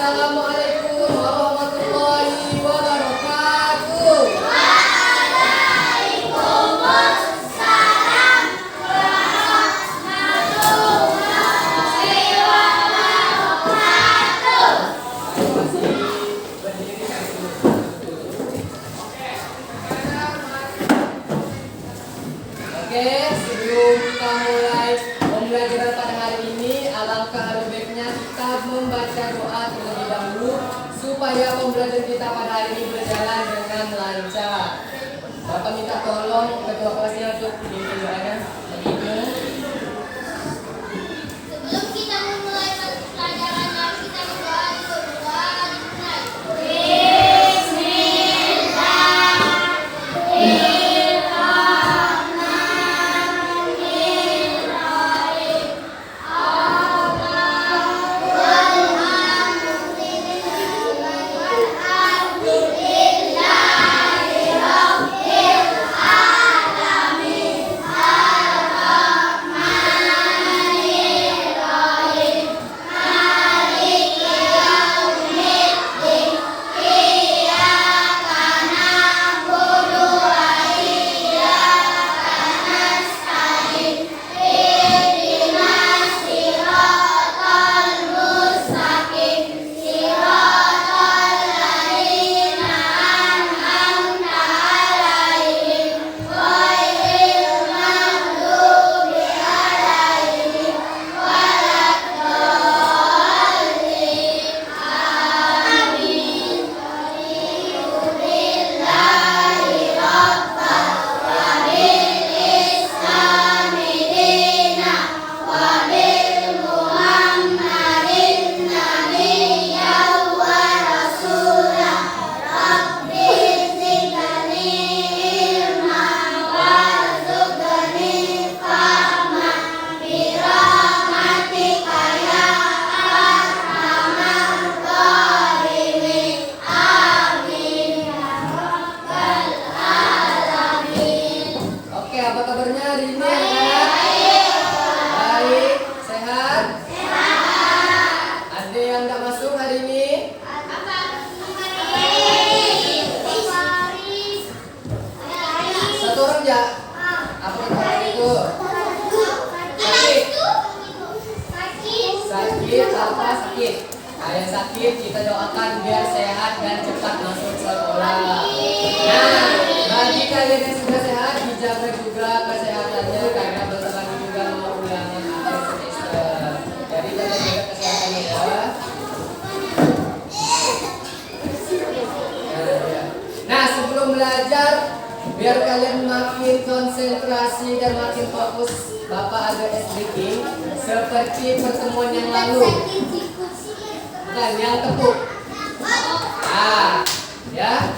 Assalamualaikum warahmatullahi wabarakatuh. Waalaikumsalam warahmatullahi wabarakatuh. Oke, sebelum kita mulai pembelajaran pada hari ini, alangkah lebih baiknya kita membaca doa terlebih dahulu supaya pembelajaran kita pada hari ini berjalan dengan lancar. Bapak minta tolong ketua kelasnya untuk pimpin doanya. Sebelum kita memulai pelajarannya, kita berdoa dulu. Doa dimulai. Oke, apa kabarnya hari ini anak-anak? Baik, sehat? Ada yang nggak masuk hari ini? Satu orang ya? Apa orang itu? Sakit apa sakit? Yang sakit kita doakan biar sehat dan cepat masuk sekolah. Nah, bagi kalian yang sudah sehat dijaga juga kesehatannya karena bentar lagi juga mau ulangan akhir semester. Jadi jaga kesehatannya ya. Nah, sebelum belajar biar kalian makin konsentrasi dan makin fokus, Bapak ada breaking seperti pertemuan yang lalu. Bukan yang tepuk. Ya.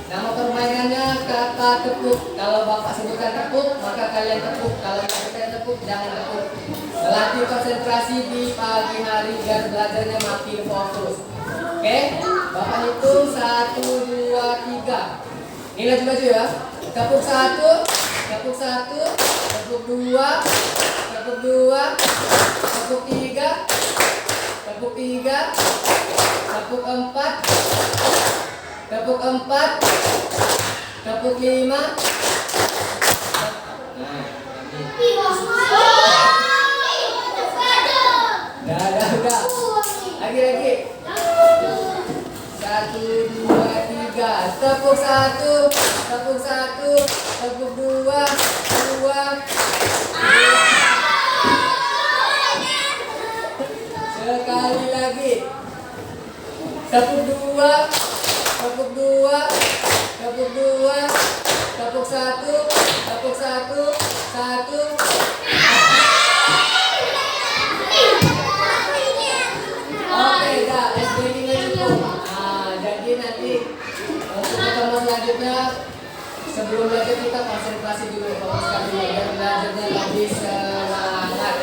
Nama permainannya kata tepuk. Kalau Bapak sebutkan tepuk, maka kalian tepuk. Kalau kalian tepuk, jangan tepuk. Melatih konsentrasi di pagi hari biar belajarnya makin fokus. Oke? Bapak hitung 1, 2, 3. Ini laju-laju ya. Tepuk 1, tepuk 1, tepuk 2, tepuk 2, tepuk 3, tepuk 3, tepuk 4, tepuk 4, tepuk 5. Udah. Lagi. 1, 2, 3. Tepuk 1, tepuk 1, tepuk 2, 2. Sekali lagi. Tepuk 2, tepuk 2, tepuk 2, tepuk 1, tepuk 1, 1. Oke, dah, SBD-nya cukup. Jadi nanti untuk pertemuan selanjutnya sebelum belajar kita konsentrasi dulu kalau sekali biar belajarnya lebih semangat.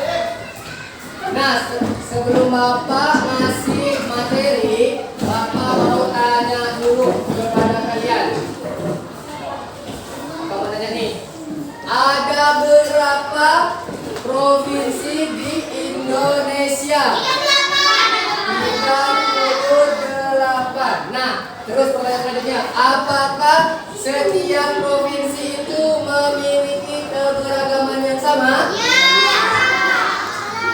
Nah, sebelum Bapak ngasih materi, Bapak mau tanya dulu kepada kalian. Bapak mau tanya nih, ada berapa provinsi di Indonesia? 38. Terus pertanyaan selanjutnya, apakah setiap provinsi itu memiliki keberagaman yang sama?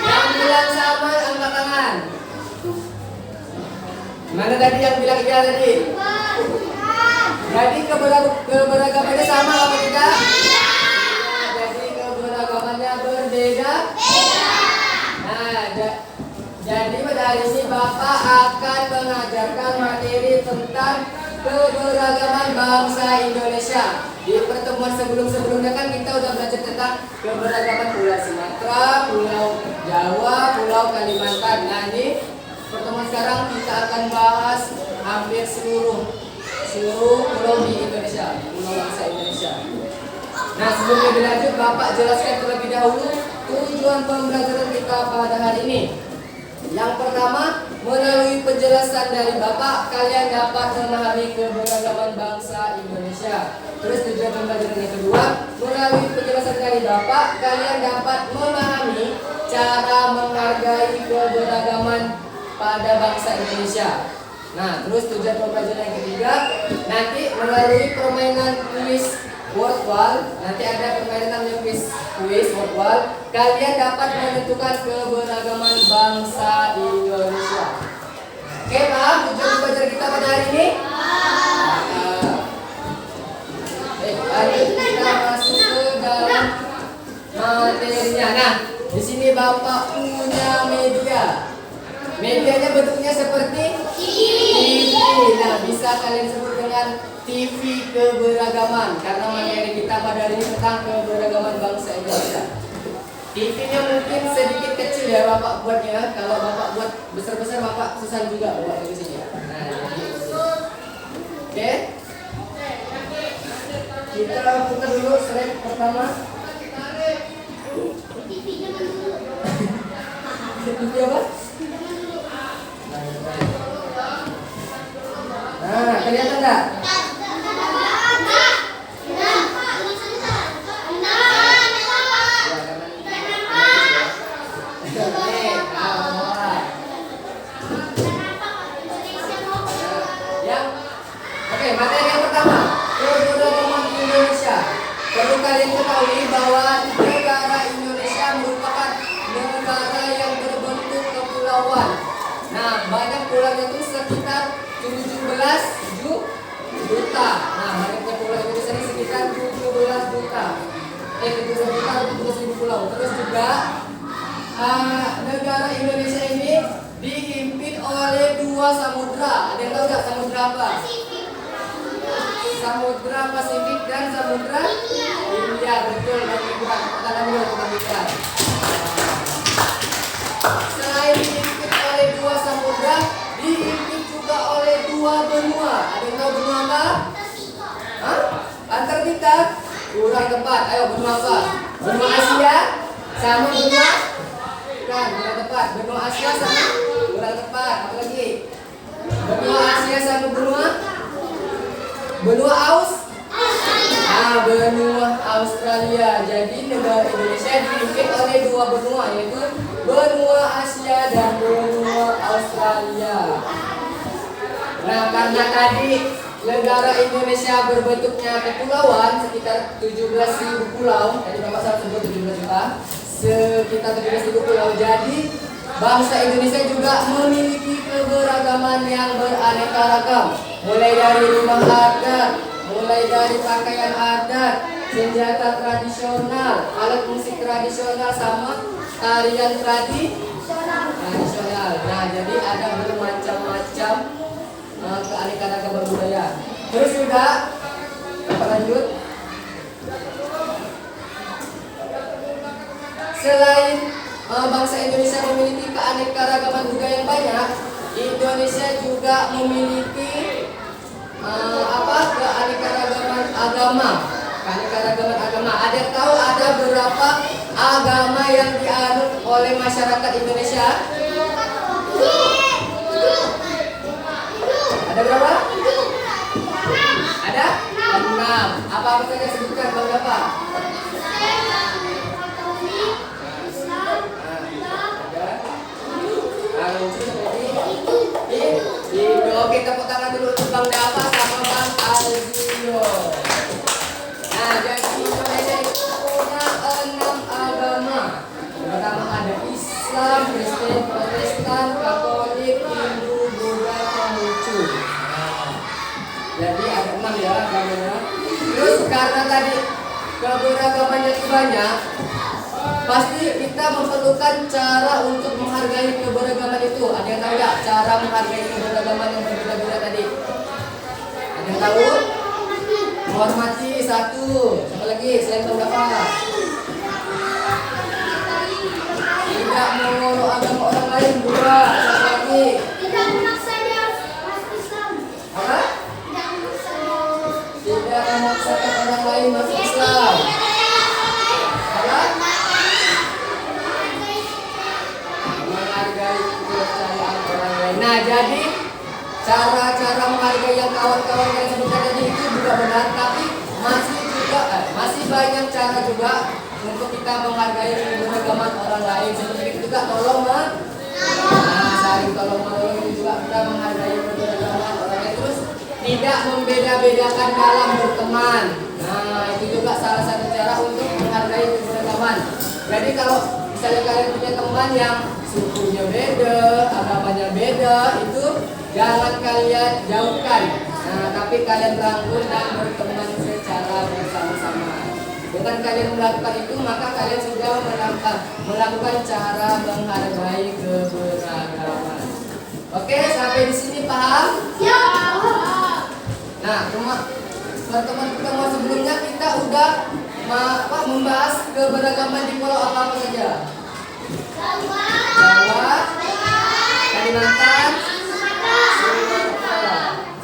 Yang bilang sama angkat tangan. Mana tadi yang bilang iya tadi? Jadi keberagamannya sama apa tidak? Jadi keberagamannya berbeda. Nah, jadi pada hari ini Bapak akan mengajarkan materi tentang keberagaman bangsa Indonesia. Di pertemuan sebelumnya kan kita udah belajar tentang keberagaman Pulau Sumatera, Pulau Jawa, Pulau Kalimantan. Nah, ini pertemuan sekarang kita akan bahas hampir seluruh pulau di Indonesia, pulau bangsa Indonesia. Nah, sebelum lebih lanjut, Bapak jelaskan terlebih dahulu tujuan pembelajaran kita pada hari ini. Yang pertama, melalui penjelasan dari Bapak, kalian dapat memahami keberagaman bangsa Indonesia. Terus tujuan pembelajaran yang kedua, melalui penjelasan dari Bapak, kalian dapat memahami cara menghargai keberagaman pada bangsa Indonesia. Nah, terus tujuan pembelajaran yang ketiga, nanti melalui permainan kuis word wall, nanti ada permainan namanya kuis word wall, kalian dapat menentukan keberagaman bangsa Indonesia. Oke, paham tujuan pembelajaran kita pada hari ini? Lanjut kita masuk ke dalam materinya. Nah, di sini Bapak punya media. Medianya bentuknya seperti TV. Nah, bisa kalian sebut dengan TV keberagaman karena materi kita pada hari ini tentang keberagaman bangsa Indonesia. TV-nya mungkin sedikit kecil ya Bapak buatnya. Kalau Bapak buat besar-besar Bapak susah juga buat di sini. Nah, oke. Kita putar dulu slide pertama. TV apa? Nah, kelihatan enggak? Oke, materi yang pertama, keberagaman Indonesia. Perlu kalian ketahui bahwa negara Indonesia merupakan negara yang berbentuk kepulauan. Nah, banyak pulaunya itu sekitar 17 juta. Nah, banyaknya pulau Indonesia ini sekitar 17 juta. 17 juta atau 17.000 pulau. Terus juga negara Indonesia ini dihimpit oleh 2 samudra. Ada yang tahu nggak samudra apa? Samudra Pasifik dan Samudra India. Betul, tangan dulu teman-teman. Selain dihimpit oleh 2 samudra, dihimpit juga oleh 2 benua. Ada yang tahu benua apa? Hah? Antartika? Kurang tepat. Ayo, benua apa? Benua Asia sama benua? Bukan, kurang tepat. Benua Asia sama? Kurang tepat. Apa lagi? Benua Asia sama benua? Benua benua Australia. Jadi negara Indonesia dihimpit oleh 2 benua, yaitu benua Asia dan benua Australia. Nah, karena tadi negara Indonesia berbentuknya kepulauan sekitar 17.000 pulau, tadi Bapak salah sebut 17 juta, sekitar 17.000 pulau. Jadi bangsa Indonesia juga memiliki keberagaman yang beraneka ragam, mulai dari rumah adat, mulai dari pakaian adat, senjata tradisional, alat musik tradisional, sama tarian tradisional. Nah, jadi ada bermacam-macam keanekaragaman budaya. Terus juga lanjut. Selain bangsa Indonesia memiliki keanekaragaman budaya yang banyak, Indonesia juga memiliki keanekaragaman agama. Keanekaragaman agama. Ada yang tahu ada berapa agama yang dianut oleh masyarakat Indonesia? Ada berapa? Ada? 6. Apa saja sebutkan beberapa? Oke, tepuk tangan dulu untuk Bang Dava. Terus karena tadi keberagamannya itu banyak, pasti kita memerlukan cara untuk menghargai keberagaman itu. Ada yang tahu nggak cara menghargai keberagaman yang berbeda-beda tadi? Ada yang tahu? Menghormati satu. Apa lagi? Selain berapa? Tidak mengolok agama orang lain. Dua. Apa lagi? Tidak memaksa dia masuk Islam. Apa? Tidak memaksa dia. Tidak memaksakan orang lain masuk Islam. Apa? Menghargai kepercayaan orang lain. Nah, jadi cara-cara menghargai yang kawan-kawan yang sebutkan tadi itu juga benar, tapi masih banyak cara juga untuk kita menghargai keberagaman orang lain. Seperti itu juga saling tolong menolong itu juga kita menghargai keberagaman orang lain. Terus tidak membeda-bedakan dalam berteman. Nah, itu juga salah satu cara untuk menghargai keberagaman. Jadi kalau misalnya kalian punya teman yang sukunya beda, agamanya beda, itu jangan kalian jauhkan. Nah, tapi kalian rangkul dan berteman secara bersama-sama. Dengan kalian melakukan itu, maka kalian sudah melakukan cara menghargai keberagaman. Oke, sampai di sini paham? Ya. Nah, pertemuan sebelumnya kita udah membahas keberagaman di pulau apa saja? Jawa, Kalimantan, Sumatera.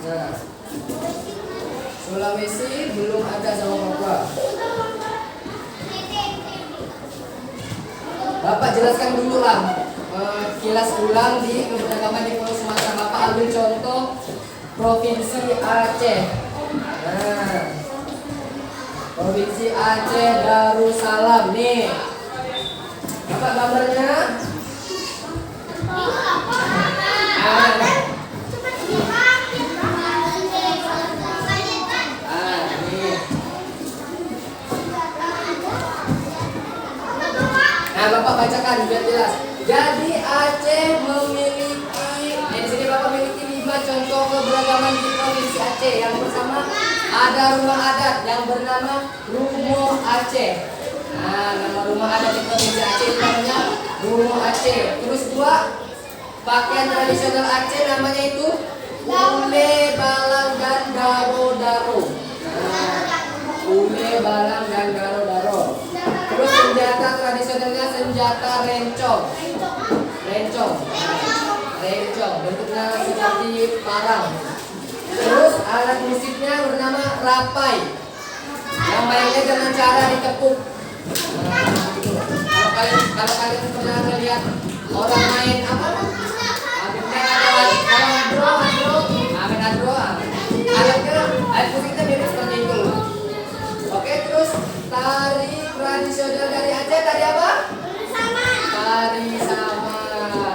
Nah, Sulawesi belum ada sama Papua. Bapak jelaskan dulu lah, kilas ulang di keberagaman di Pulau Sumatera. Bapak ambil contoh Provinsi Aceh. Nah, Provinsi Aceh Darussalam nih. Bapak gambarnya? Nah, Bapak bacakan biar jelas. Jadi Aceh memiliki, di sini Bapak memiliki 5 contoh keberagaman di Provinsi Aceh. Yang pertama ada rumah adat yang bernama Rumo Aceh. Nah, nama rumah adat di Provinsi Aceh itu namanya Rumo Aceh. Terus 2, pakaian tradisional Aceh namanya itu Ule Balang dan Daro-Daro. Nah, Ule Balang dan Daro-Daro. Terus senjata tradisionalnya senjata rencong. Rencong. Bentuknya seperti parang. Terus alat musiknya bernama rapai. Yang mainnya dengan cara ditepuk. Nah, gitu. Kalau kalian pernah melihat orang main apa? Alat musiknya mirip seperti itu. Oke, terus tari tradisional dari Aceh tadi apa? Tari Samar.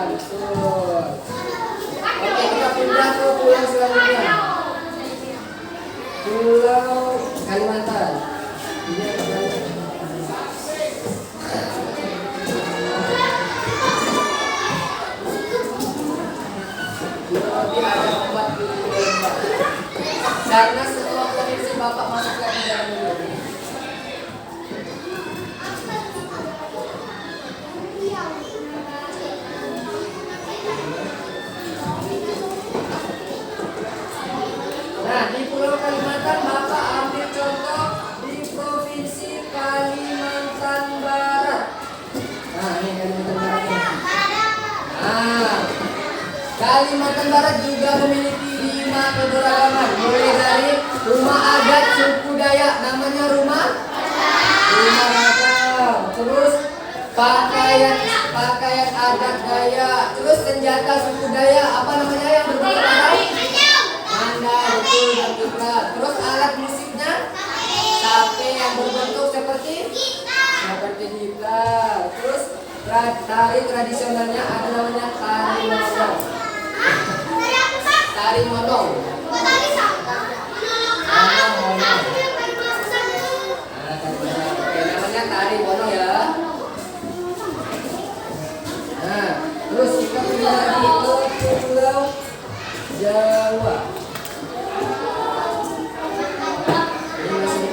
Betul. Oke, kita pindah ke pulau selanjutnya. Pulau Kalimantan. Ini apa? Berarti ada 42. Karena setelah provinsi Bapak masuk ke dalam dulu. Nah, di Pulau Kalimantan Bapak ambil contoh di Provinsi Kalimantan Barat. Nah, ini Kalimantan Barat. Nah, Kalimantan Barat juga memiliki 5 keberagaman. Mulai dari rumah adat suku Dayak namanya rumah Ragam. Terus pakaian adat Dayak. Terus senjata suku Dayak apa namanya yang berbentuk parang? Manda, betul, dan kita. Terus alat musiknya tape yang berbentuk seperti gitar. Terus tari tradisionalnya ada namanya tari modong. Tari modong. Namanya tari modong ya. Nah, terus kita pindah lagi ke Pulau Jawa. Ini masih di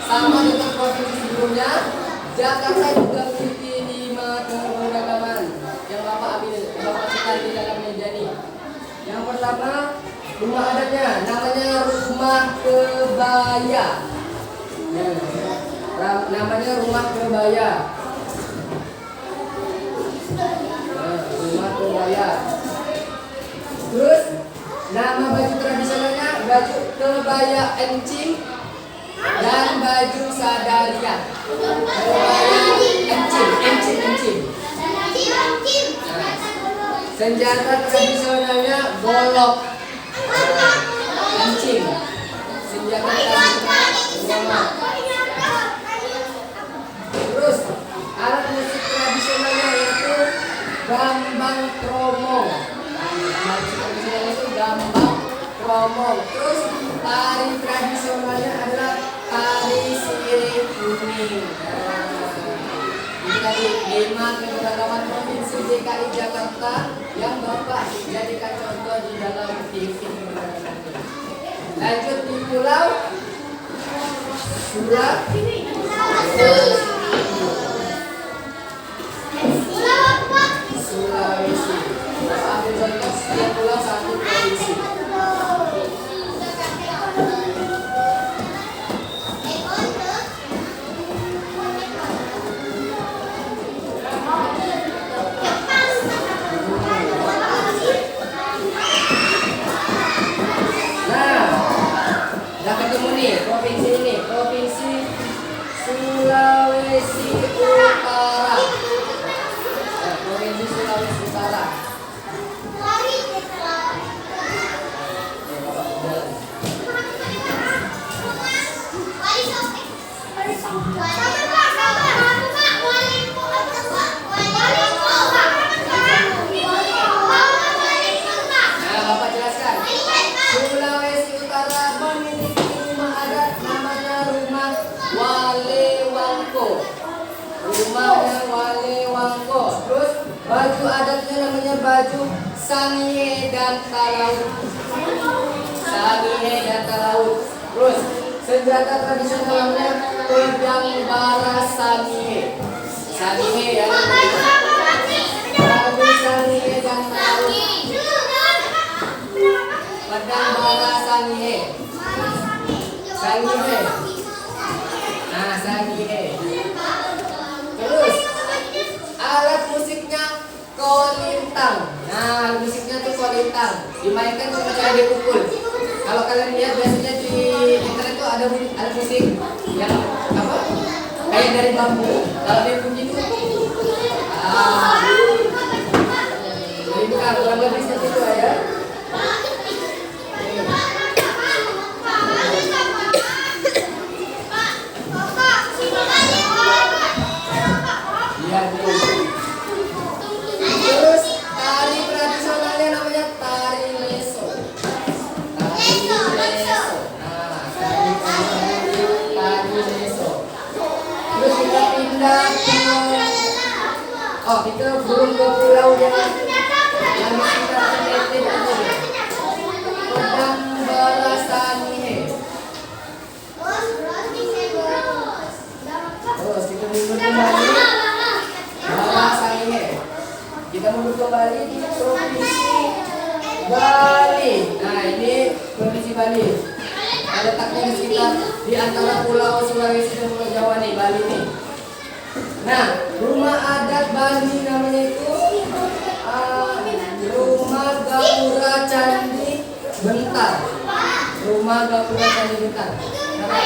Sama dengan provinsi sebelumnya, Jakarta juga memiliki 5 keberagaman yang Bapak sekarang di dalam meja ini. Yang pertama, rumah adatnya namanya rumah kebaya. Namanya rumah kebaya. Rumah kebaya. Terus nama baju tradisionalnya baju kebaya encim dan baju sadaria. Kebaya encim. Senjata tradisionalnya golok. Encim. Senjata tradisional. Terus alat musik tradisionalnya yaitu gambang kromong. Musik tradisionalnya itu gambang kromong. Terus tari tradisionalnya adalah tari sirih kuning. Ini tadi 5 keberagaman provinsi DKI Jakarta yang Bapak jadikan contoh di dalam TV. Lanjut di pulau Sulawesi. Ambil contoh setiap pulau satu provinsi. Provinsi ini, Provinsi Sulawesi Utara. Provinsi Sulawesi Utara. Nah, Bapak jelaskan. Sulawesi Utara memiliki rumah adat namanya rumah Walewangko. Rumahnya Walewangko. Terus baju adatnya namanya baju sangihe dan talaut. Sangihe dan talaut. Terus senjata tradisionalnya pedang bara sangihe. Sangihe ya. Baju sangihe dan talaut. Pedang bara sangihe. Sangihe. Nah, sangihe. Terus alat musiknya kolintang. Nah, alat musiknya tuh kolintang. Dimainkan sama cara dipukul. Kalau kalian lihat biasanya di internet tuh ada alat musik yang apa? Kayak dari bambu. Kalau dia bunyi tuh kolintang, kurang lebih seperti itu ya. Terus tari tradisionalnya namanya tari leso. Tari leso. Nah, tari leso. Terus kita pindah kita belum ke pulau yang kita lihat itu. Pedang bara sangihe. Terus kita mundur kembali. Kita mundur kembali di provinsi Bali. Nah, ini provinsi Bali. Letaknya di sekitar di antara pulau Sulawesi dan Pulau Jawa nih, Bali nih. Nah, rumah adat Bali namanya itu Rumah Gapura Candi Bentar. Rumah Gapura Candi Bentar. Bentar.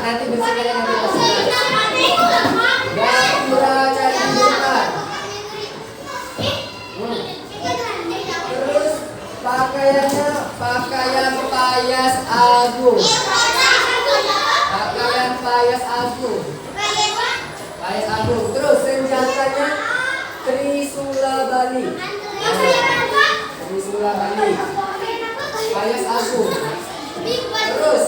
Nanti bersihkan yang Gapura Candi Bentar. Terus pakaiannya pakaian payas agung. Pakaian payas agung. Payas agung. Terus senjatanya Trisula Bali. Trisula Bali. Payas agung. Terus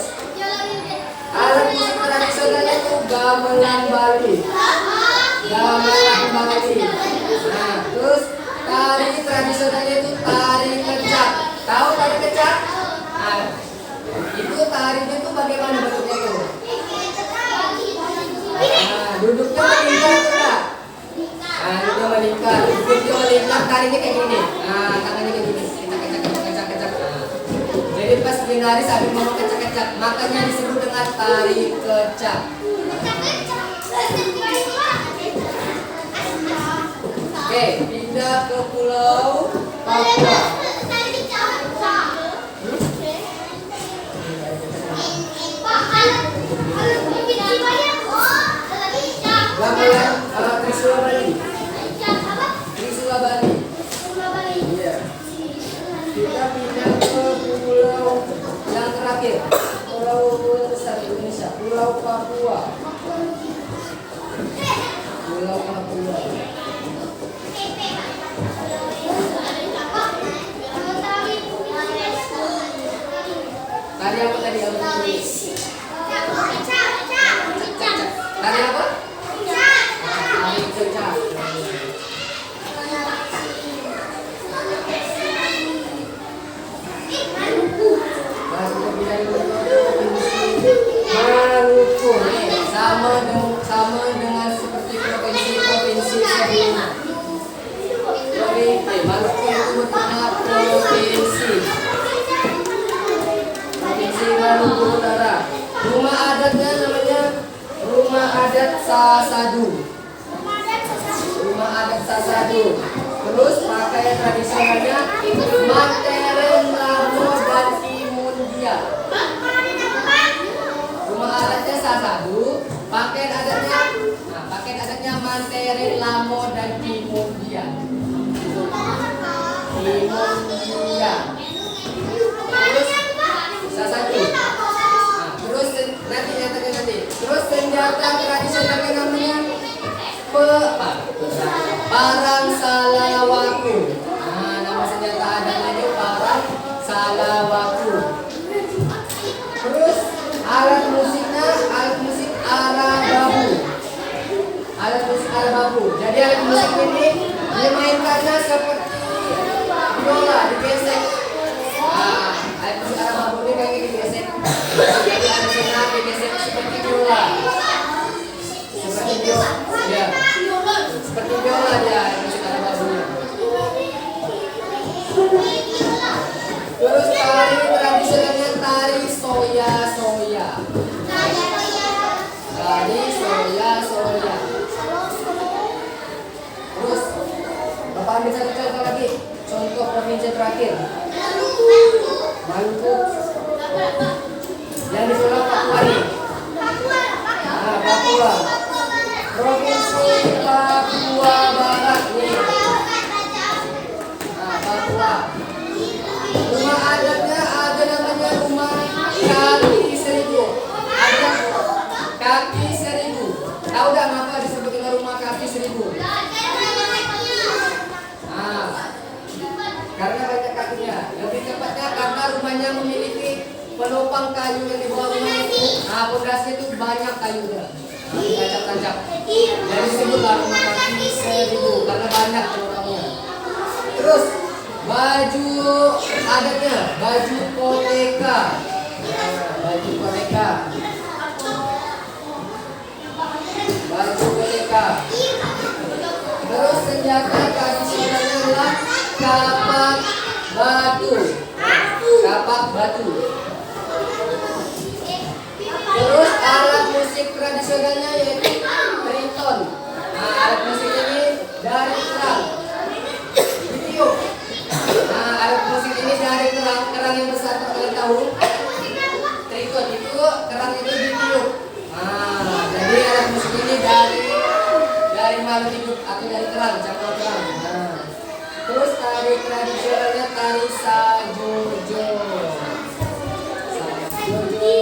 alat musik tradisionalnya gamelan Bali. Gamelan Bali. Nah, terus tari tradisionalnya itu tari kecak. Tahu tari kecak? Nah, itu tarinya itu bagaimana bentuknya itu? Nah, duduknya melingkar tuh Kak. Nah, duduknya melingkar. Duduknya melingkar, tarinya kayak gini. Nah, tangannya kayak gini. Kecak, kecak, kecak, kecak, kecak. Nah, jadi pas menari sambil ngomong kecak, kecak, makanya disebut dengan tari kecak. Oke, pindah ke Pulau Papua. Gamelan Trisula Bali. Trisula Bali. Iya. Kita pindah ke pulau yang terakhir. Pulau besar Indonesia, Pulau Papua. Pulau Papua. Tari apa tadi? Tari apa? Tari kecak. Maluku. Sama dengan seperti provinsi-provinsi sebelumnya. Maluku itu merupakan provinsi. Provinsi Maluku Utara. Rumah adatnya namanya Rumah Adat Sasadu. Rumah Adat Sasadu. Terus pakaian tradisionalnya Materen Lamo dan Imundia. Rumah adatnya Sasadu. Pakaian adatnya Materen Lamo dan Imundia. Imundia. Terus Sasadu. Terus nanti nyatakan nanti. Terus senjata tradisionalnya namanya parang salawaku. Nah, nama senjata adatnya itu parang salawaku. Terus alat musik arababu. Alat musik arababu. Jadi alat musik ini dimainkannya seperti biola, digesek. Alat musik arababu ini kayak gini digesek. Jadi ada senar digesek seperti biola. Seperti biola. Ya. Seperti biola dia musik arababunya. Terus tari tradisionalnya tari soya-soya. Tari soya-soya. Terus Bapak ambil satu contoh lagi. Contoh provinsi terakhir. Maluku. Yang di sebelah Papua nih. Nah, Papua. Provinsi Papua Barat nih. Nah, Papua. Rumah adatnya ada namanya rumah kaki seribu. Ada kaki seribu. Tahu nggak kenapa disebut dengan rumah kaki seribu? Nah, karena banyak kakinya. Lebih tepatnya karena rumahnya memiliki penopang kayu yang di bawah rumahnya itu. Nah, pondasi itu banyak kayunya. Tancap-tancap. Jadi disebutlah rumah kaki seribu karena banyak penopangnya. Terus baju adatnya, baju koleka. Baju koleka. Baju koleka. Terus senjata tradisionalnya adalah kapak batu. Kapak batu. Terus alat musik tradisionalnya yaitu triton. Nah, alat musik ini dari kerang. Ditiup. Nah, alat musik ini dari kerang yang besar kali tahun. Triton itu kerang itu ditiup. Nah, jadi alat musik ini dari makhluk hidup atau dari kerang, campuran kerang. Nah, terus tari tradisionalnya tari sajojo. Sajojo.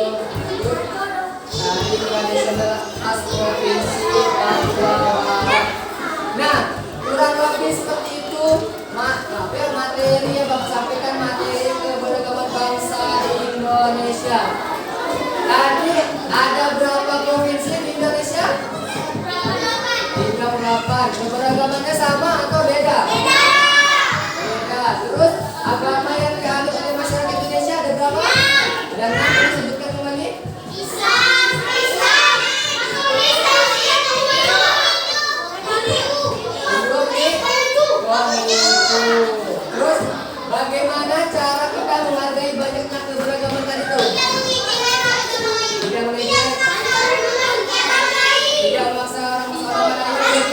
Tari tradisional khas provinsi Papua Barat. Nah, kurang lebih seperti itu. Materi yang Bapak sampaikan materi keberagaman bangsa di Indonesia. Tadi ada berapa provinsi di Indonesia? perpecahan. Keberagamannya sama atau beda? Beda. Terus agama yang dianut oleh masyarakat Indonesia ada berapa? Ada 6. Disebutkan kembali. Terus bagaimana cara kita menghargai banyaknya keberagaman tadi itu? Tidak mengejek, tidak memaksa orang lain,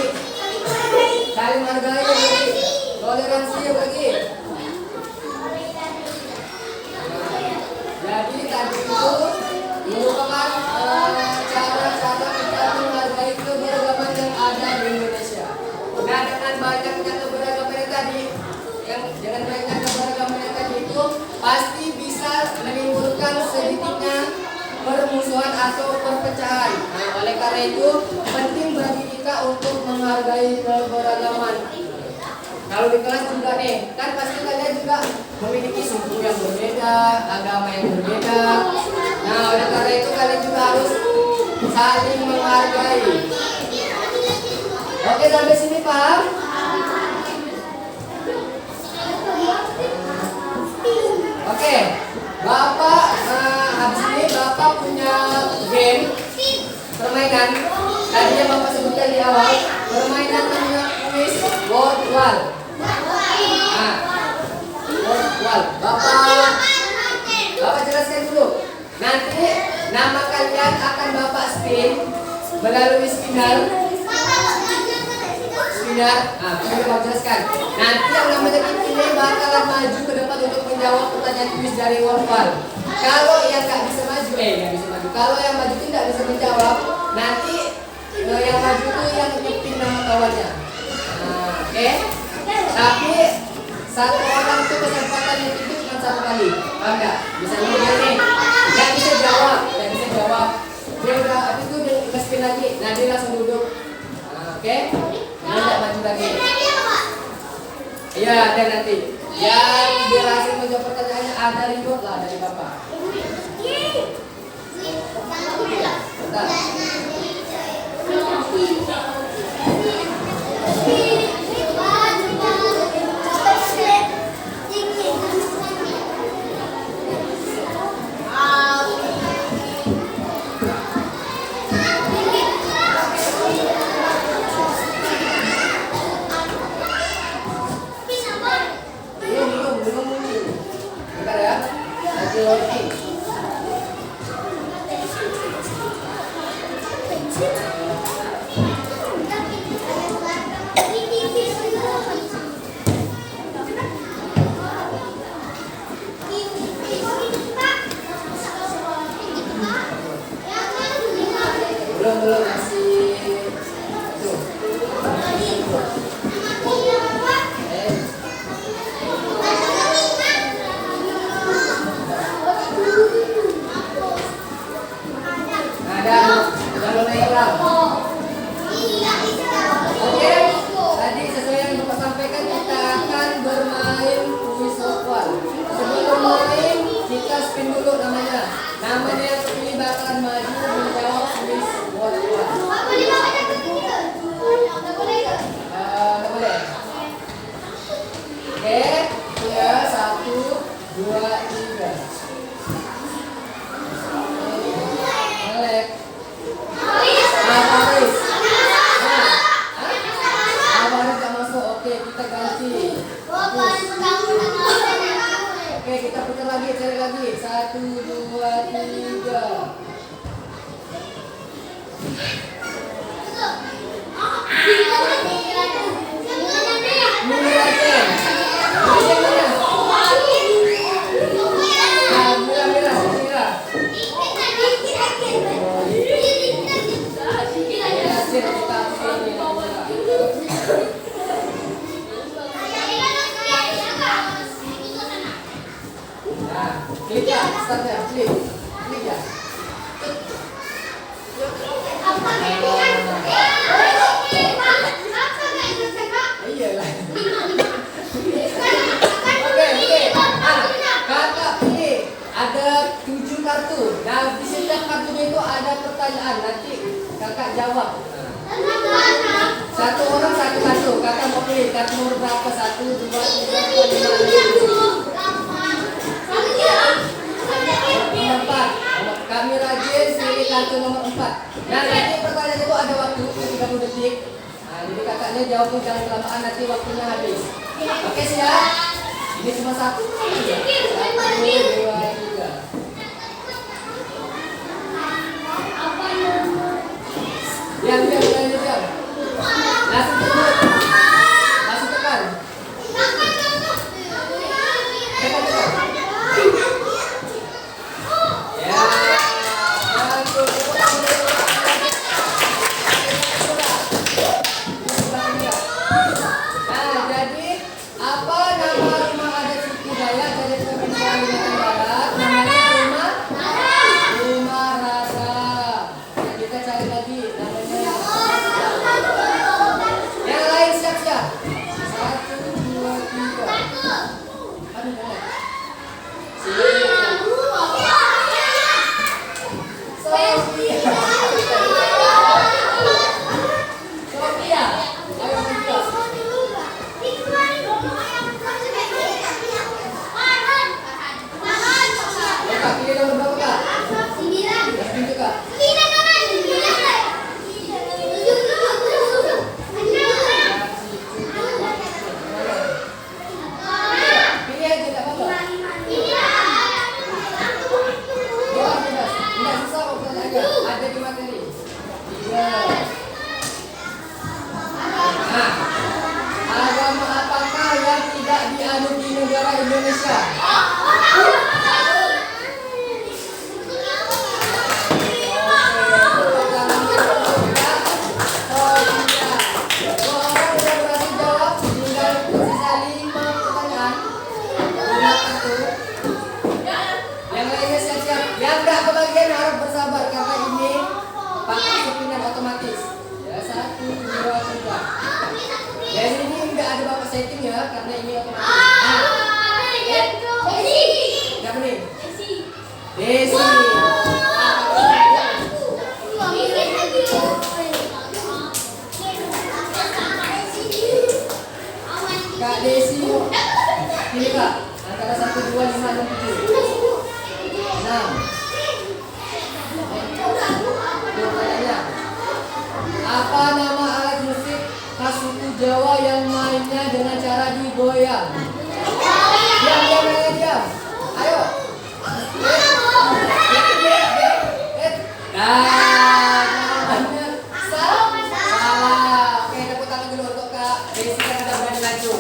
saling menghargai, toleransi lagi. Jadi tadi itu merupakan cara-cara kita menghargai keberagaman yang ada di Indonesia. Nah, dengan banyaknya keberagaman yang tadi, dengan banyaknya keberagaman yang tadi itu pasti bisa menimbulkan sedikitnya permusuhan atau perpecahan. Nah, oleh karena itu penting bagi kita untuk menghargai keberagaman. Kalau di kelas juga nih, kan pasti kalian juga memiliki suku yang berbeda, agama yang berbeda. Nah, oleh karena itu kalian juga harus saling menghargai. Oke, sampai sini paham? Oke, Bapak habis ini Bapak punya game permainan. Tadinya Bapak sebutkan di awal, permainan namanya kuis word wall. Nah, word wall. Bapak jelaskan dulu. Nanti nama kalian akan Bapak spin melalui spinner. Nah, Bapak jelaskan. Nanti yang namanya dipilih bakalan maju ke depan untuk menjawab pertanyaan kuis dari word wall. Kalau yang nggak bisa maju, Kalau yang maju itu nggak bisa menjawab, nanti yang maju itu yang nyepin nama kawannya. Nah, oke. Tapi satu orang itu kesempatan yang itu cuma 1 kali. Paham nggak? Bisa nih. Nggak bisa jawab. Dia udah habis itu dia spin lagi. Nah, dia langsung duduk. Nah, oke. Dia nggak maju lagi. Iya, dan nanti yang berhasil menjawab pertanyaannya ada reward lah dari Bapak. Bentar. Belum. Bentar ya. Lagi loading. Belum masih tuh. Ada lelang. Oke, tadi sesuai yang Bapak sampaikan kita akan bermain kuis software. Sebelum main kita spin dulu namanya. Namanya yang terpilih bakalan maju menjawab kuis software. Nggak boleh. Oke, ya 1, 2, 3. Melek. Faris. Faris gak masuk. Oke, kita ganti. Oke, kita putar lagi, cari lagi. 1, 2, 3. Mirajen. Klik ya, startnya, klik ya. Iyalah. Oke. Kakak pilih ada 7 kartu. Nah, di setiap kartunya itu ada pertanyaan. Nanti kakak jawab. 1, Satu orang satu kartu. Kakak mau pilih kartu nomor berapa? 1, 2, 3, 4, 5, 6, 7. Nomor 4. Kami rajin pilih kartu nomor 4. Nah, nanti pertanyaan itu ada waktu 30 detik. Nah, jadi kakaknya jawabnya jangan kelamaan, nanti waktunya habis. Oke, siap? Ini cuma satu. 1, 2, 3. Diam. Langsung tekan. Langsung tekan. Tekan. Ya. Nah, jadi apa nama rumah adat suku Dayak dari Provinsi Kalimantan Barat? Namanya Rumah Rasa. Nah, kita cari lagi namanya. Yang lain siap-siap. 1, 2, 3. Aduh, banyak. Sophia. Ayo Sophia. Kak, pilih nomor berapa, Kak? Yang pintu, Kak. Pilih aja, tidak apa-apa. Jawab bebas. Tidak susah kok, pertanyaan aja. Ada di materi. 3. Nah, agama apakah yang tidak dianut di negara Indonesia? Yang lainnya siap-siap. Yang enggak kebagian harap bersabar karena ini pakai sepindah otomatis. Ya, 1, 2, 3. Jadi ini enggak ada bapak setting ya karena ini otomatis. Siapa nih? Desi. Kak Desi. Ini Kak, antara 1, 2, 5, 6, 7. 6. Pertanyaannya, apa nama alat musik khas suku Jawa yang mainnya dengan cara digoyang? Diam. Ayo. Jawabannya salah. Oke, tepuk tangan dulu untuk Kak Desi yang sudah berani maju.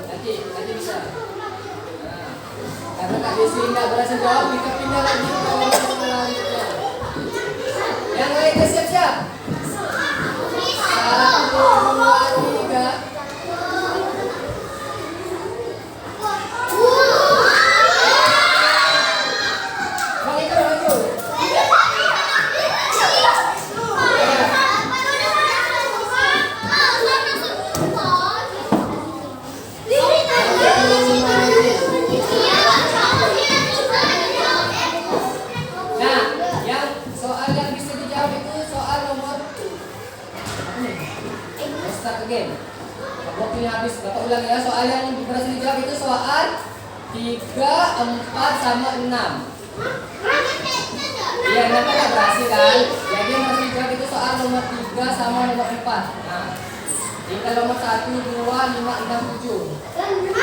Nanti bisa. Nah, karena Kak Desi nggak berhasil jawab, kita pindah lagi ke orang selanjutnya. Yang lainnya siap-siap. 1, 2, 3. Maju. Nah, yang soal yang bisa dijawab itu soal nomor apa nih? Start again. Waktunya habis. Bapak ulang ya. Soal yang berhasil dijawab itu soal 3, 4 sama 6. Iya, kenapa nggak berhasil kan? Jadi yang harus dijawab itu soal nomor 3 sama nomor 4. Nah, tinggal nomor 1, 2, 5, 6, 7. 1,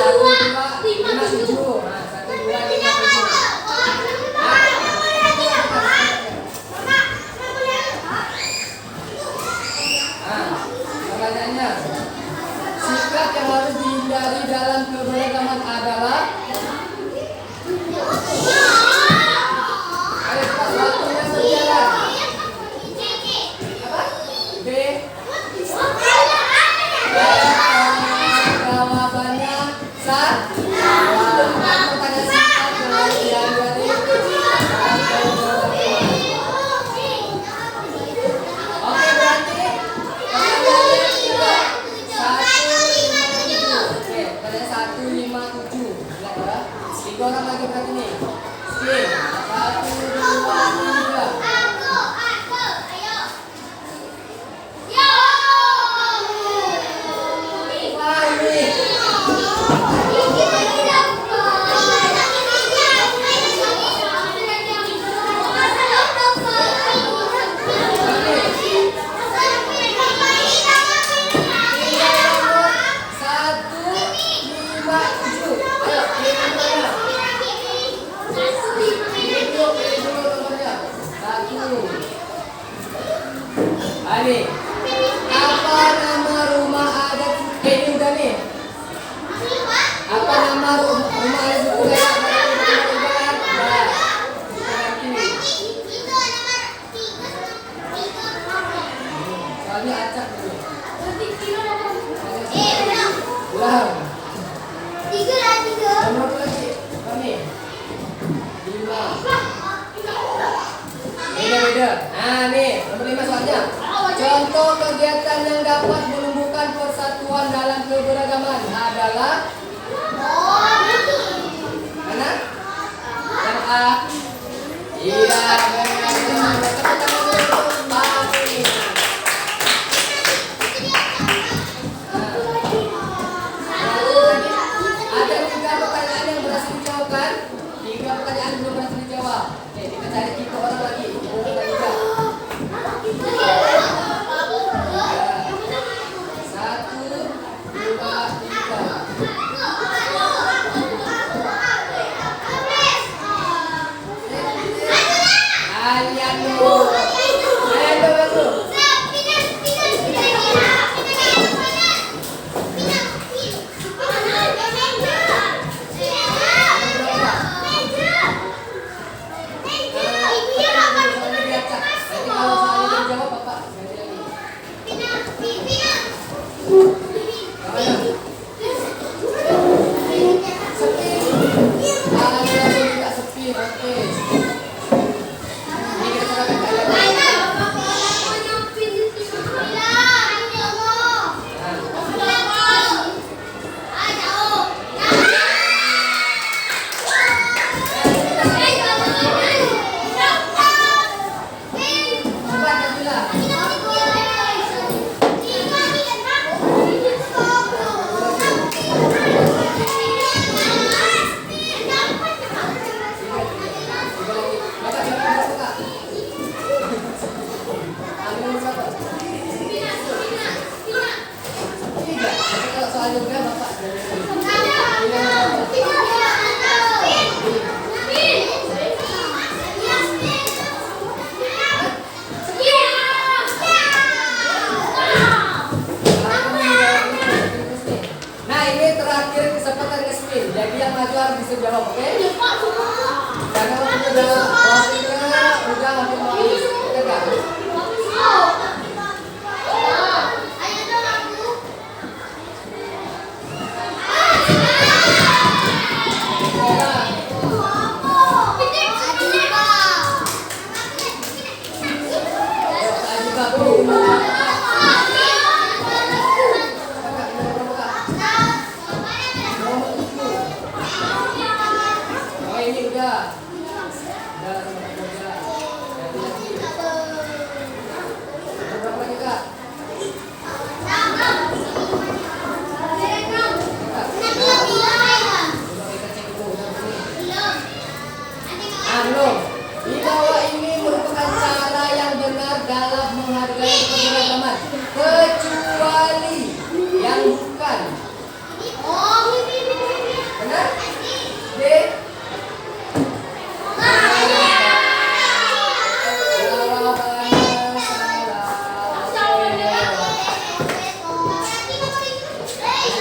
2, 5, 7. Nah, 1, 2, 5, 7. Nah, pertanyaannya, sikap yang harus dihindari dalam keberagaman adalah? Ayo cepat, waktunya berjalan. Apa? B. Jawabannya salah. Pertanyaan singkat dulu, pilih dulu nomornya. 1. Ini. Apa nama rumah adat? Ini udah nih. Apa nama rumah adat suku Dayak? Soalnya acak dulu. Ulang. Nomor lagi. Apa nih? 5. Beda. Nah nih, nomor 5 soalnya. Contoh kegiatan yang dapat menumbuhkan persatuan dalam keberagaman adalah mana? Yang A. Iya, benar. Tepuk tangan dulu untuk Mami. Ada 3 pertanyaan yang berhasil dijawab kan? 3 pertanyaan belum berhasil dijawab. Oke, kita cari 3 orang lagi. Orang ketiga. 1, 2, 3. Kalian dulu. Ayo dulu. Soalnya diacak. Nanti kalau soalnya dijawab Bapak ganti lagi. Mana? Sepi. Ada tidak sepi, oke. Ini kita serahkan kalian. Cepat Najila. Bapak siapa yang Kak? Ambil nomor berapa? 3. Tapi kalau soalnya udah Bapak ganti lagi. Pilih nomor berapa? Nah ini terakhir kesempatan Yasmin. Jadi yang maju harus bisa jawab, oke? Karena waktunya udah hampir mau habis. Kita gak? Ayo Kak, pilih nomor berapa? Kakak, nomor berapa Kak? Nomor 7. Oh ini udah. Udah sama Kak Moja. Ganti lagi. Nomor berapa lagi Kak? Kakak. Nah, coba kita cek dulu. Udah belum? Belum. Di bawah ini merupakan cara yang benar dalam menghargai keberagaman, kecuali yang bukan. Benar? D.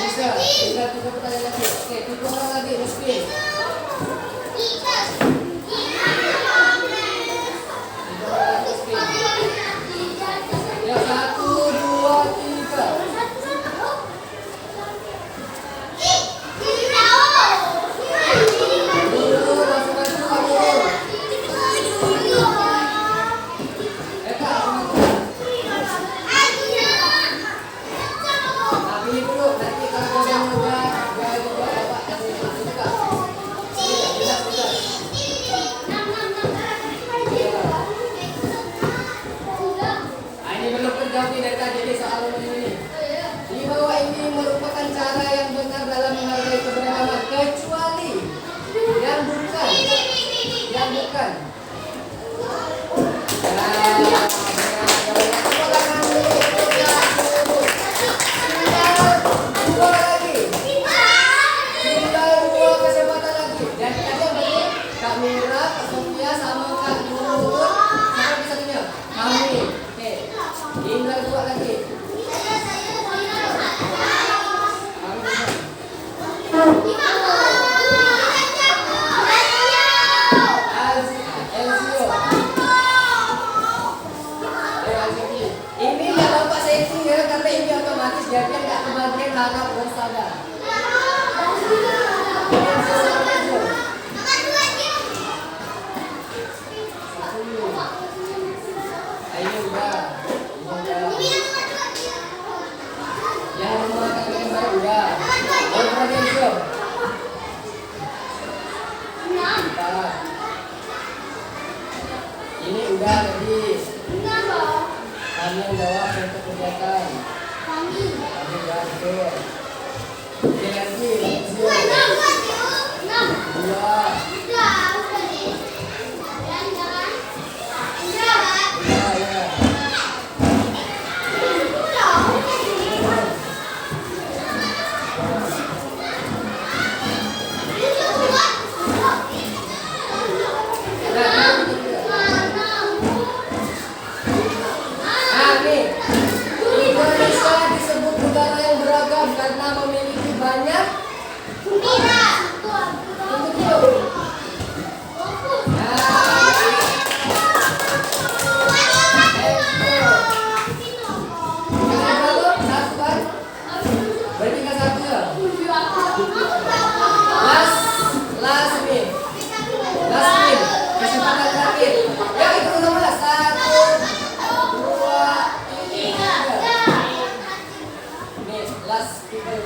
Bisa 3 pertanyaan lagi. Oke, 3 orang lagi. Yasmin. 3 orang lagi, Yasmin. Ya, 1, 2, 3. Dulu, langsung maju kamu. Kak, nah, pilih dulu. Nanti kalau jodohnya udah juga Bapak kasih ini Kak. Bisa. Nah, ini belum terjawab nih dari tadi nih soal ini. Di bawah ini merupakan cara yang benar dalam menghargai keberagaman, kecuali yang bukan. Yang bukan. Nah, benar. Tepuk tangan dulu. Tinggal 2 lagi. Tinggal 2 kesempatan lagi. Dan tadi yang betul Kak Mira. Mira, Kak Sofia sama Kak Nurul. Siapa bisa satunya? Kami. Oke. Indra dua lagi. Ini nggak bapak setting ya, karena ini otomatis jadi nggak kebagian harap bersabar. Ayo udah. Yang rumah kakek baru udah. Yang bagian belum. Ini udah tadi. Kami yang jawab untuk kegiatan. Kami udah betul. Ini lagi. Dua. Ya. Indonesia disebut negara yang beragam karena memiliki banyak kesempatan terakhir. Ya itu nomor 1, 2, 3. Nih, last people.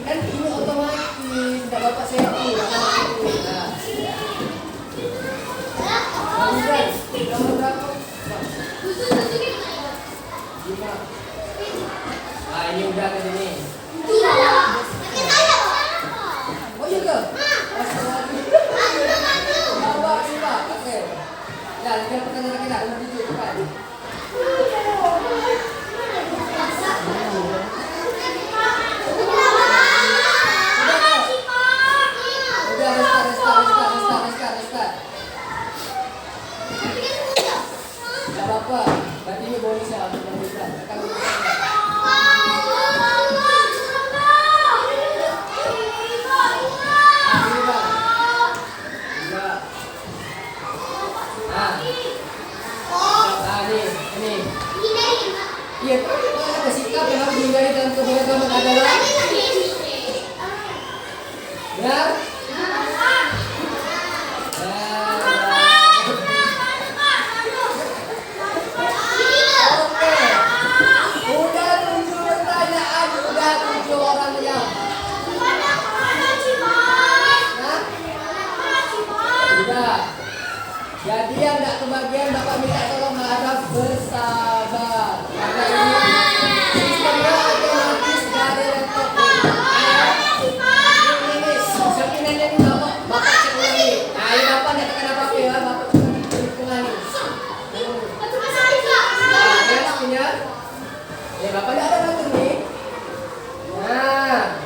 Kan ini otomatis, tidak bapak setting. Nomor berapa? 5. Ah, ini udah ke sini. Oh iya ke? Bawa lupa. Oke. Ya, lihat pertanyaan kita. Nomor 7 cepat. Udah, restart. Gak apa-apa. Berarti ini bonus ya untuk bonusnya. Tekan bonusnya. Ini bang. Enggak. Ini. Iya, ada sikap yang harus dihindari dalam keberagaman adalah benar? Udah 7 pertanyaan, udah 7 orang yang. Udah. Jadi yang nggak kebagian bapak minta tolong harap bersabar. Karena ini sistemnya otomatis dari laptop. Ini sepinannya ini bapak cek ulangi. Nah ini bapak nggak tekan apa-apa ya, bapak cuma hitungan nih. Nah, ya sepinnya. Ya bapak nggak ada ngatur nih. Nah.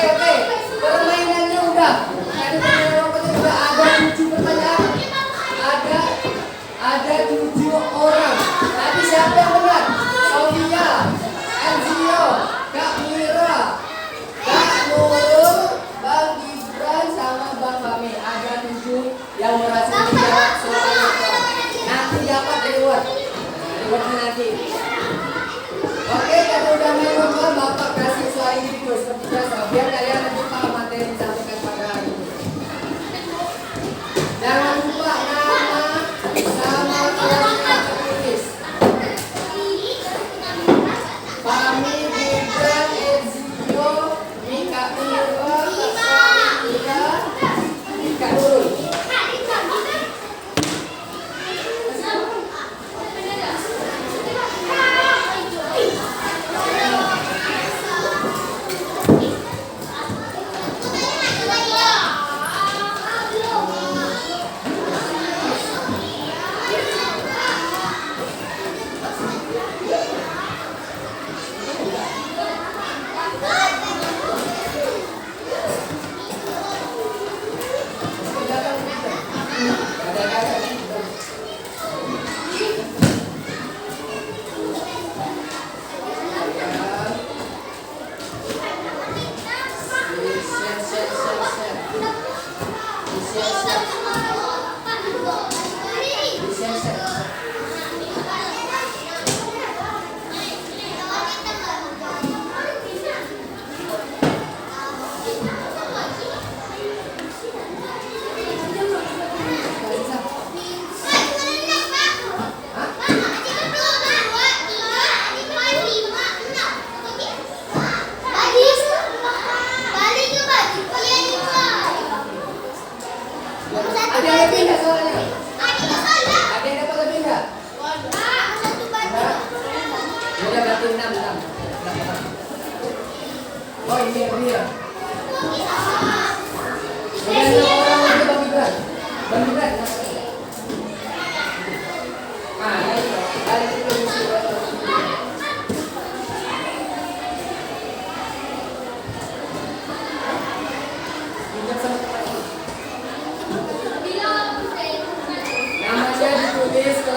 Oke. Permainannya udah. Tadi permainan udah ada 7 pertanyaan. Ada 7 orang. Tadi siapa yang benar? Sofia, Enzio, Kak Mira, Kak Nurul, Bang Gibran sama Bang Fahmi. Ada 7 yang berhasil menjawab soal itu. Nanti dapat reward. Rewardnya nanti. Oke, kalau udah main nomor, bapak kasih soal individu seperti biasa. Biar kalian nanti paham materi yang disampaikan pada hari ini. Jangan lupa nama sama kelasnya tertulis. Fahmi, Gibran, Enzio, Mika Mira, Kak Nurul.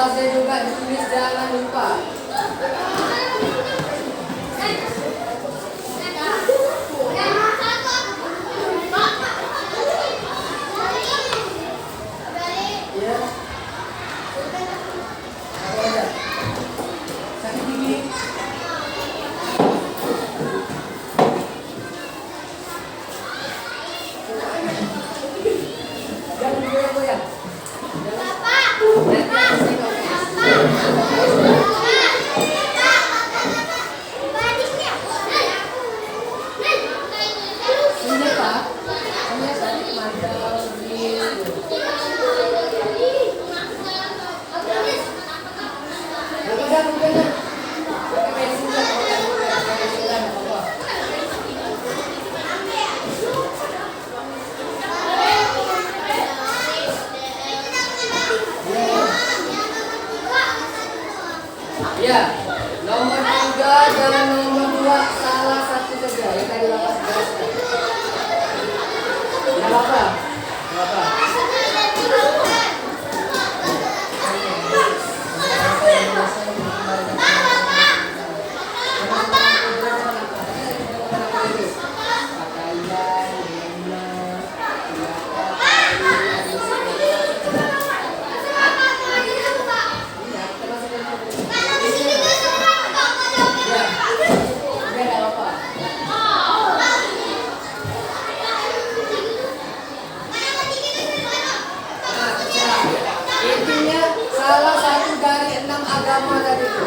atasnya juga ditulis jangan lupa. Iya. Apa aja? Sakit gigi. Jangan goyang-goyang. Ya, nomor 3 dan nomor 2 salah satu saja yang tadi Bapak jelaskan. Ya Bapak, Bapak. Intinya salah satu dari 6 agama tadi itu.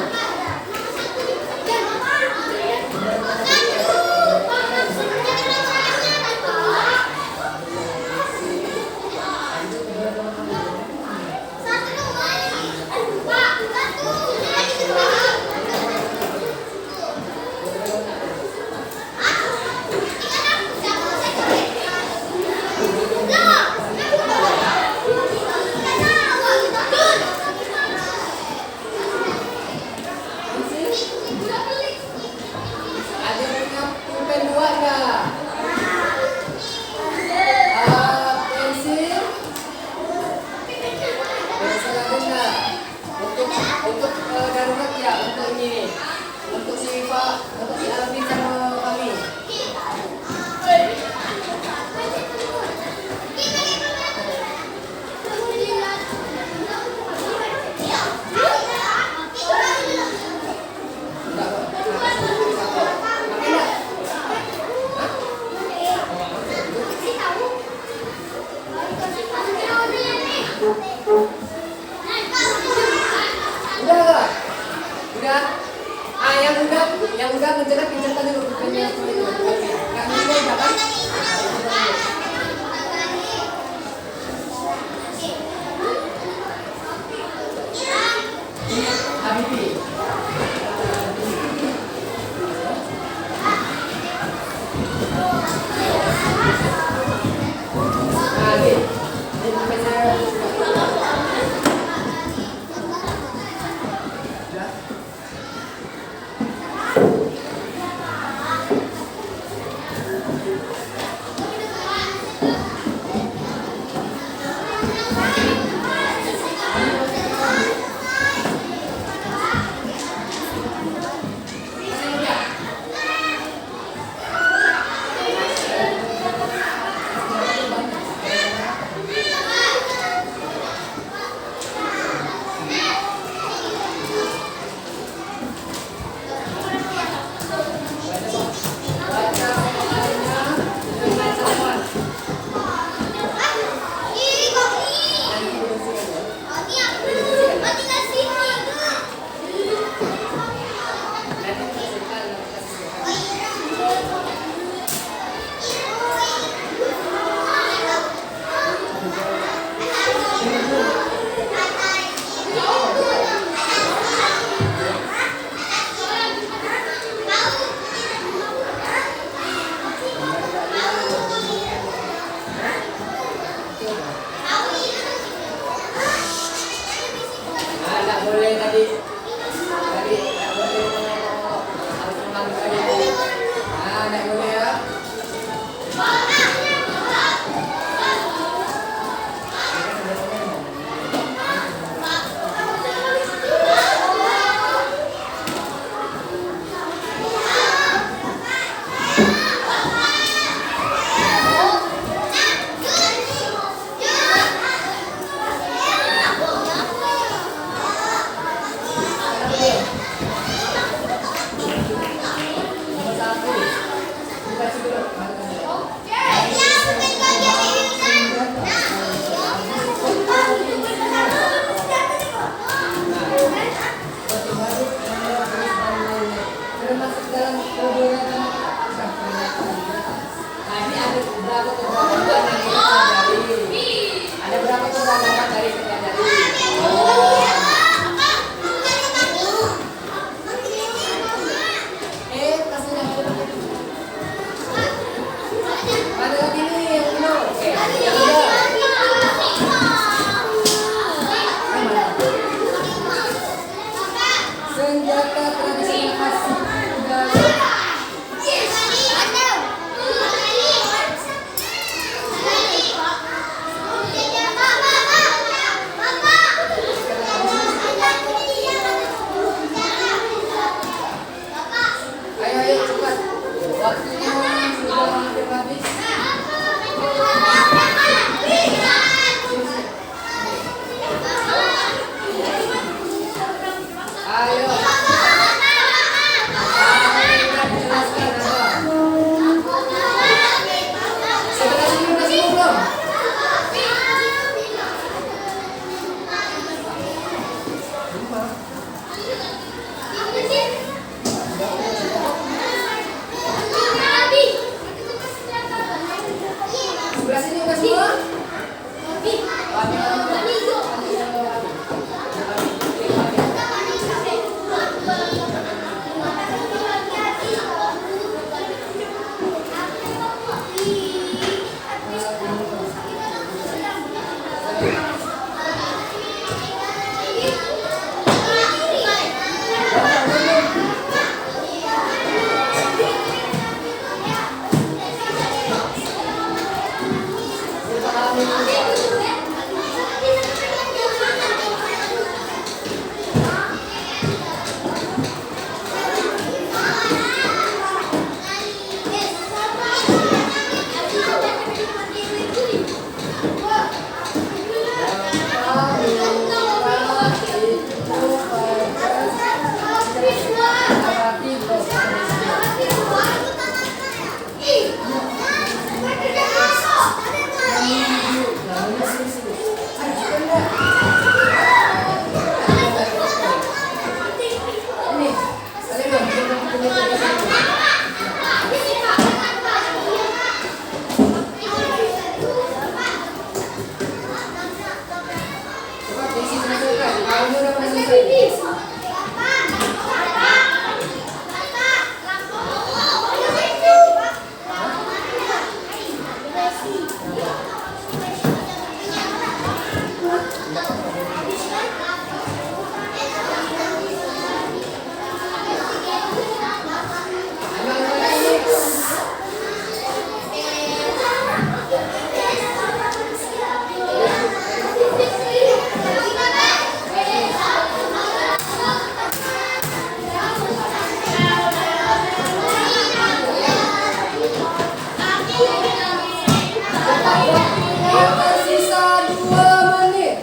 Tersisa 2 menit.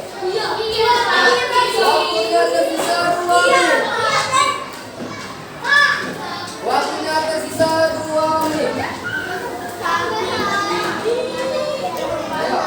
Waktunya tersisa 2 menit. Waktunya tersisa 2 menit. Ayo.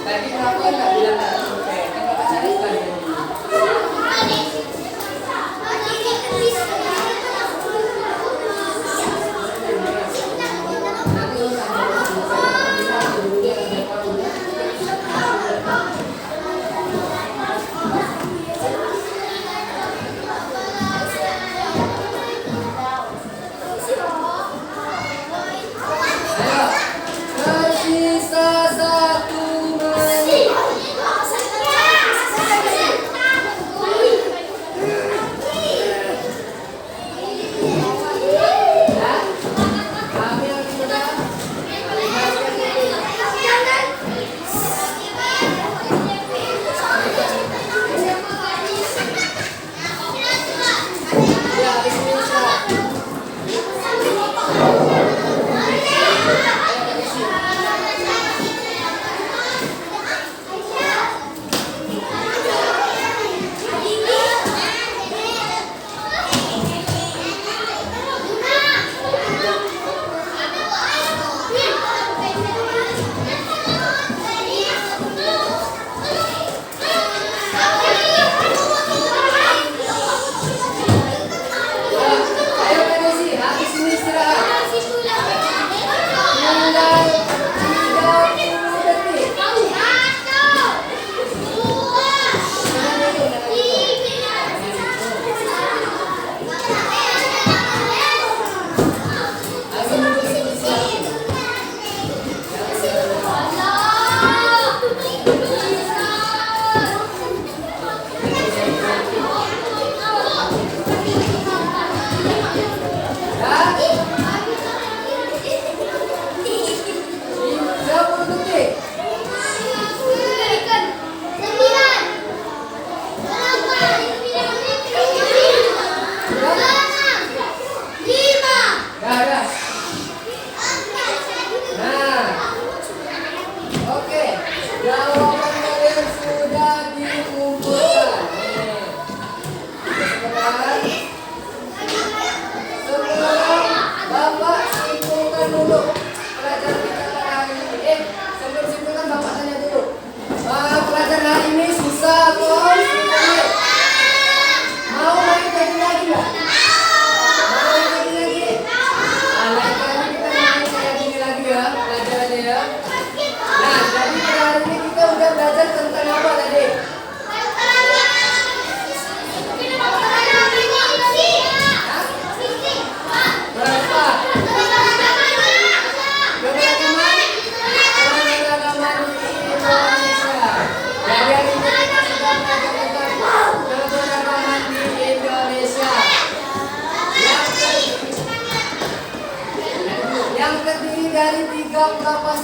Tadi kenapa enggak bilang enggak survei? Kan Bapak carikan ini. Nanti lu sama ayo. Tersisa 1 menit. Ya? Kami yang sudah ya, habis ini istirahat. Ayo Kak Desi, habis ini istirahat. Tinggal 30 detik. Ayo duduk di kursi. Ya? dari 38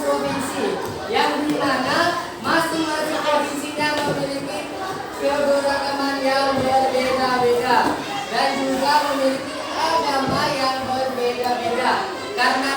provinsi yang dimana masing-masing provinsinya memiliki keberagaman yang berbeda-beda dan juga memiliki agama yang berbeda-beda. Karena